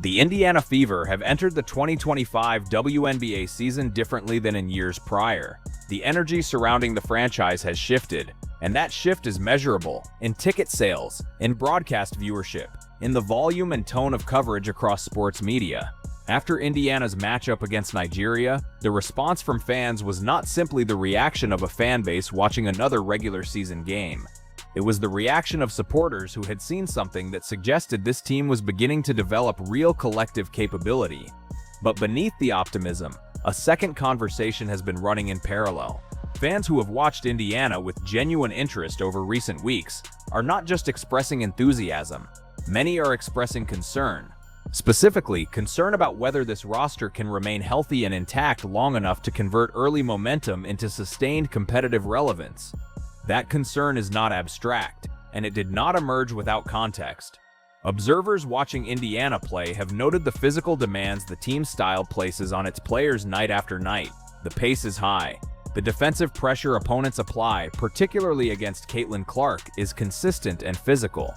The Indiana Fever have entered the 2025 WNBA season differently than in years prior. The energy surrounding the franchise has shifted, and that shift is measurable in ticket sales, in broadcast viewership, in the volume and tone of coverage across sports media. After Indiana's matchup against Nigeria, the response from fans was not simply the reaction of a fan base watching another regular season game. It was the reaction of supporters who had seen something that suggested this team was beginning to develop real collective capability. But beneath the optimism, a second conversation has been running in parallel. Fans who have watched Indiana with genuine interest over recent weeks are not just expressing enthusiasm. Many are expressing concern. Specifically, concern about whether this roster can remain healthy and intact long enough to convert early momentum into sustained competitive relevance. That concern is not abstract, and it did not emerge without context. Observers watching Indiana play have noted the physical demands the team's style places on its players night after night. The pace is high. The defensive pressure opponents apply, particularly against Caitlin Clark, is consistent and physical.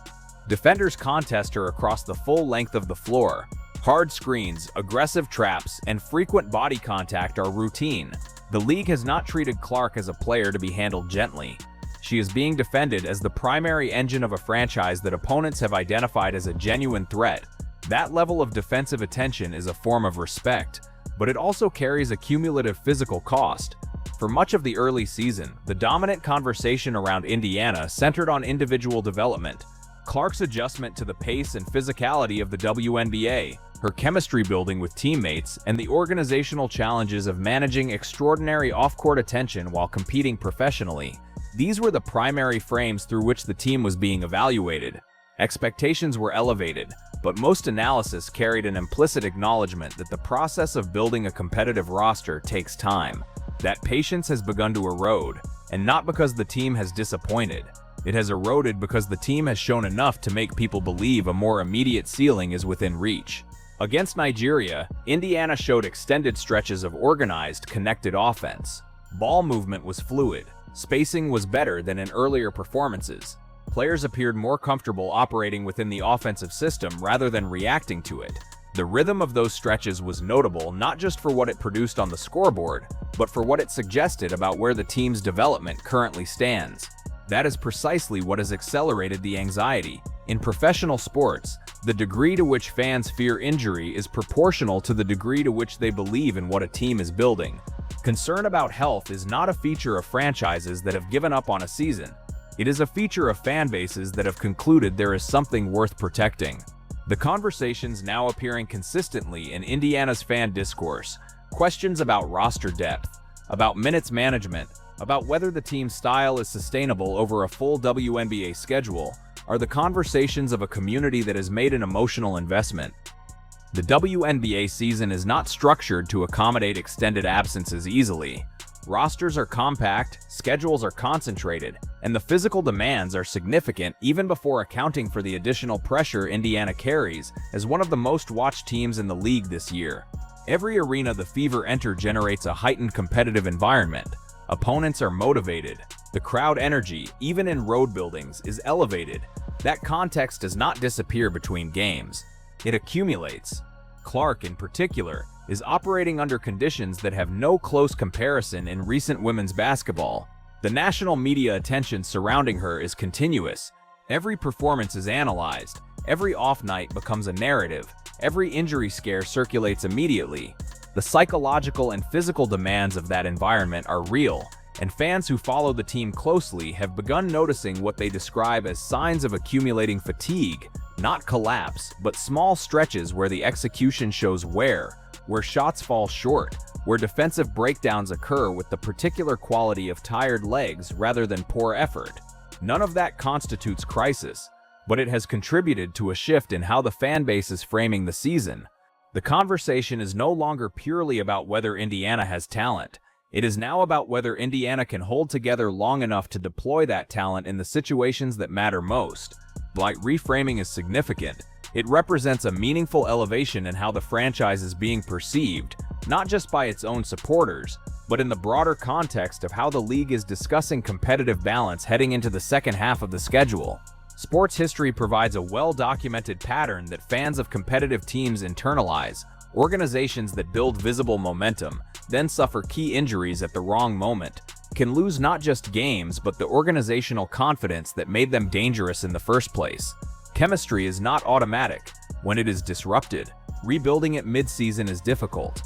Defenders contest her across the full length of the floor. Hard screens, aggressive traps, and frequent body contact are routine. The league has not treated Clark as a player to be handled gently. She is being defended as the primary engine of a franchise that opponents have identified as a genuine threat. That level of defensive attention is a form of respect, but it also carries a cumulative physical cost. For much of the early season, the dominant conversation around Indiana centered on individual development. Clark's adjustment to the pace and physicality of the WNBA, her chemistry building with teammates, and the organizational challenges of managing extraordinary off-court attention while competing professionally. These were the primary frames through which the team was being evaluated. Expectations were elevated, but most analysis carried an implicit acknowledgement that the process of building a competitive roster takes time. That patience has begun to erode, and not because the team has disappointed. It has eroded because the team has shown enough to make people believe a more immediate ceiling is within reach. Against Nigeria, Indiana showed extended stretches of organized, connected offense. Ball movement was fluid. Spacing was better than in earlier performances. Players appeared more comfortable operating within the offensive system rather than reacting to it. The rhythm of those stretches was notable not just for what it produced on the scoreboard, but for what it suggested about where the team's development currently stands. That is precisely what has accelerated the anxiety. In professional sports, the degree to which fans fear injury is proportional to the degree to which they believe in what a team is building. Concern about health is not a feature of franchises that have given up on a season. It is a feature of fan bases that have concluded there is something worth protecting. The conversations now appearing consistently in Indiana's fan discourse, questions about roster depth, about minutes management, about whether the team's style is sustainable over a full WNBA schedule, are the conversations of a community that has made an emotional investment. The WNBA season is not structured to accommodate extended absences easily. Rosters are compact, schedules are concentrated, and the physical demands are significant even before accounting for the additional pressure Indiana carries as one of the most watched teams in the league this year. Every arena the Fever enter generates a heightened competitive environment. Opponents are motivated. The crowd energy, even in road buildings, is elevated. That context does not disappear between games. It accumulates. Clark, in particular, is operating under conditions that have no close comparison in recent women's basketball. The national media attention surrounding her is continuous. Every performance is analyzed. Every off night becomes a narrative. Every injury scare circulates immediately. The psychological and physical demands of that environment are real, and fans who follow the team closely have begun noticing what they describe as signs of accumulating fatigue. Not collapse, but small stretches where the execution shows wear, where shots fall short, where defensive breakdowns occur with the particular quality of tired legs rather than poor effort. None of that constitutes crisis, but it has contributed to a shift in how the fan base is framing the season. The conversation is no longer purely about whether Indiana has talent. It is now about whether Indiana can hold together long enough to deploy that talent in the situations that matter most. While reframing is significant, it represents a meaningful elevation in how the franchise is being perceived, not just by its own supporters, but in the broader context of how the league is discussing competitive balance heading into the second half of the schedule. Sports history provides a well-documented pattern that fans of competitive teams internalize. Organizations that build visible momentum, then suffer key injuries at the wrong moment, can lose not just games but the organizational confidence that made them dangerous in the first place. Chemistry is not automatic. When it is disrupted, rebuilding it mid-season is difficult.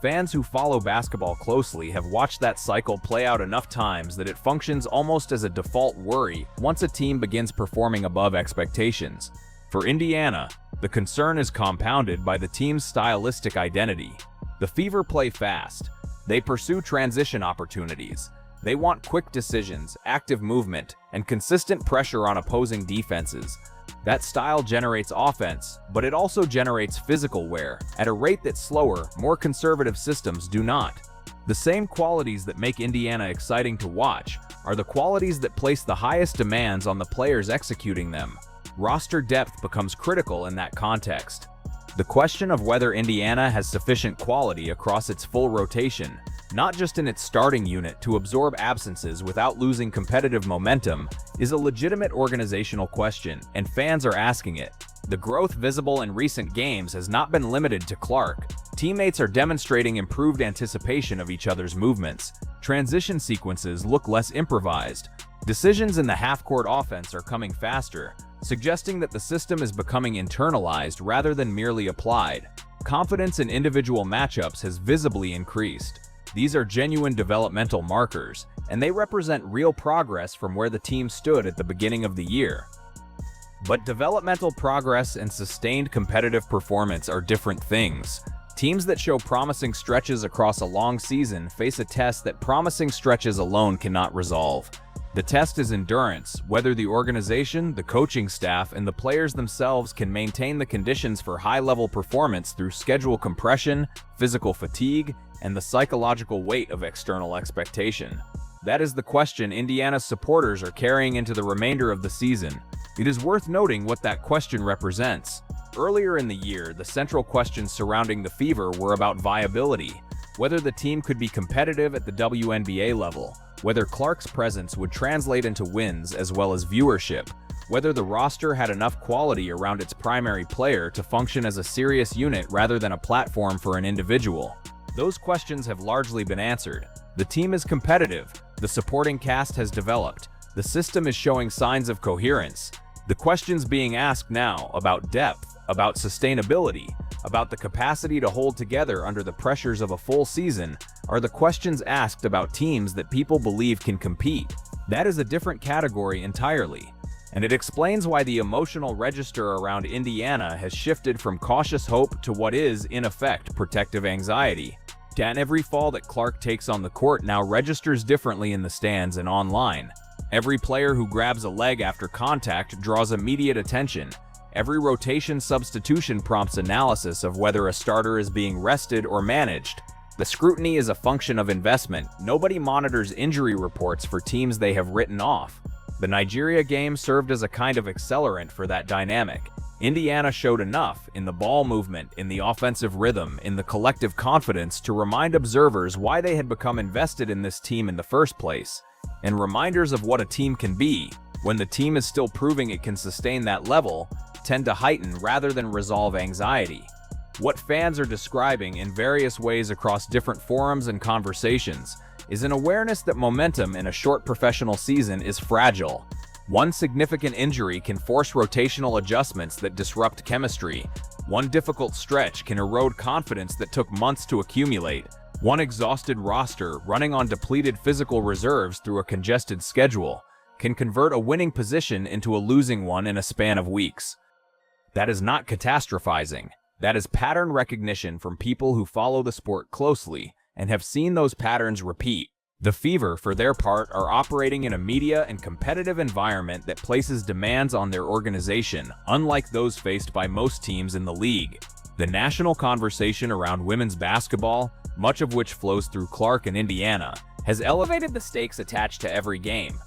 Fans who follow basketball closely have watched that cycle play out enough times that it functions almost as a default worry once a team begins performing above expectations. For Indiana, the concern is compounded by the team's stylistic identity. The Fever play fast. They pursue transition opportunities. They want quick decisions, active movement, and consistent pressure on opposing defenses. That style generates offense, but it also generates physical wear at a rate that slower, more conservative systems do not. The same qualities that make Indiana exciting to watch are the qualities that place the highest demands on the players executing them. Roster depth becomes critical in that context. The question of whether Indiana has sufficient quality across its full rotation, not just in its starting unit to absorb absences without losing competitive momentum, is a legitimate organizational question, and fans are asking it. The growth visible in recent games has not been limited to Clark. Teammates are demonstrating improved anticipation of each other's movements. Transition sequences look less improvised. Decisions in the half-court offense are coming faster, suggesting that the system is becoming internalized rather than merely applied. Confidence in individual matchups has visibly increased. These are genuine developmental markers, and they represent real progress from where the team stood at the beginning of the year. But developmental progress and sustained competitive performance are different things. Teams that show promising stretches across a long season face a test that promising stretches alone cannot resolve. The test is endurance, whether the organization, the coaching staff, and the players themselves can maintain the conditions for high-level performance through schedule compression, physical fatigue, and the psychological weight of external expectation. That is the question Indiana's supporters are carrying into the remainder of the season. It is worth noting what that question represents. Earlier in the year, the central questions surrounding the Fever were about viability, whether the team could be competitive at the WNBA level, whether Clark's presence would translate into wins as well as viewership, whether the roster had enough quality around its primary player to function as a serious unit rather than a platform for an individual. Those questions have largely been answered. The team is competitive, the supporting cast has developed, the system is showing signs of coherence. The questions being asked now about depth, about sustainability, about the capacity to hold together under the pressures of a full season are the questions asked about teams that people believe can compete. That is a different category entirely, and it explains why the emotional register around Indiana has shifted from cautious hope to what is, in effect, protective anxiety. And every fall that Clark takes on the court now registers differently in the stands and online. Every player who grabs a leg after contact draws immediate attention. Every rotation substitution prompts analysis of whether a starter is being rested or managed. The scrutiny is a function of investment. Nobody monitors injury reports for teams they have written off. The Nigeria game served as a kind of accelerant for that dynamic. Indiana showed enough in the ball movement, in the offensive rhythm, in the collective confidence to remind observers why they had become invested in this team in the first place. And reminders of what a team can be, when the team is still proving it can sustain that level, tend to heighten rather than resolve anxiety. What fans are describing in various ways across different forums and conversations is an awareness that momentum in a short professional season is fragile. One significant injury can force rotational adjustments that disrupt chemistry. One difficult stretch can erode confidence that took months to accumulate. One exhausted roster running on depleted physical reserves through a congested schedule can convert a winning position into a losing one in a span of weeks. That is not catastrophizing. That is pattern recognition from people who follow the sport closely and have seen those patterns repeat. The Fever, for their part, are operating in a media and competitive environment that places demands on their organization, unlike those faced by most teams in the league. The national conversation around women's basketball, much of which flows through Clark and Indiana, has elevated the stakes attached to every game.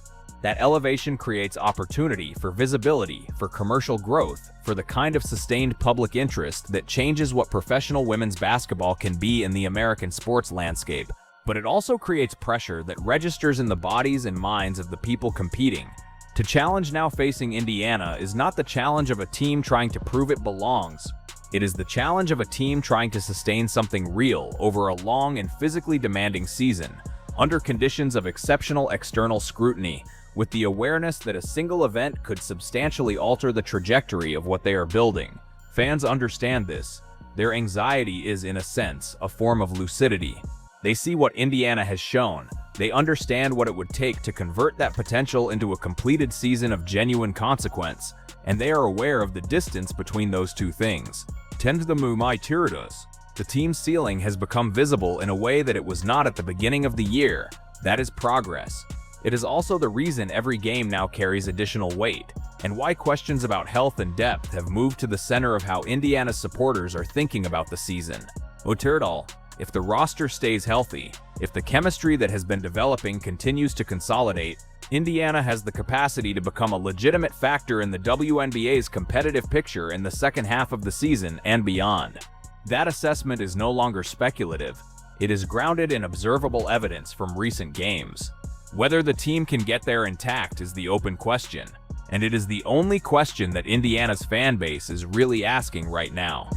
That elevation creates opportunity for visibility, for commercial growth, for the kind of sustained public interest that changes what professional women's basketball can be in the American sports landscape. But it also creates pressure that registers in the bodies and minds of the people competing. To challenge now facing Indiana is not the challenge of a team trying to prove it belongs. It is the challenge of a team trying to sustain something real over a long and physically demanding season, under conditions of exceptional external scrutiny, with the awareness that a single event could substantially alter the trajectory of what they are building. Fans understand this. Their anxiety is, in a sense, a form of lucidity. They see what Indiana has shown. They understand what it would take to convert that potential into a completed season of genuine consequence, and they are aware of the distance between those two things. Tend the Mumai Tirdas. The team's ceiling has become visible in a way that it was not at the beginning of the year. That is progress. It is also the reason every game now carries additional weight, and why questions about health and depth have moved to the center of how Indiana's supporters are thinking about the season. Otirdal, if the roster stays healthy, if the chemistry that has been developing continues to consolidate, Indiana has the capacity to become a legitimate factor in the WNBA's competitive picture in the second half of the season and beyond. That assessment is no longer speculative. It is grounded in observable evidence from recent games. Whether the team can get there intact is the open question, and it is the only question that Indiana's fan base is really asking right now.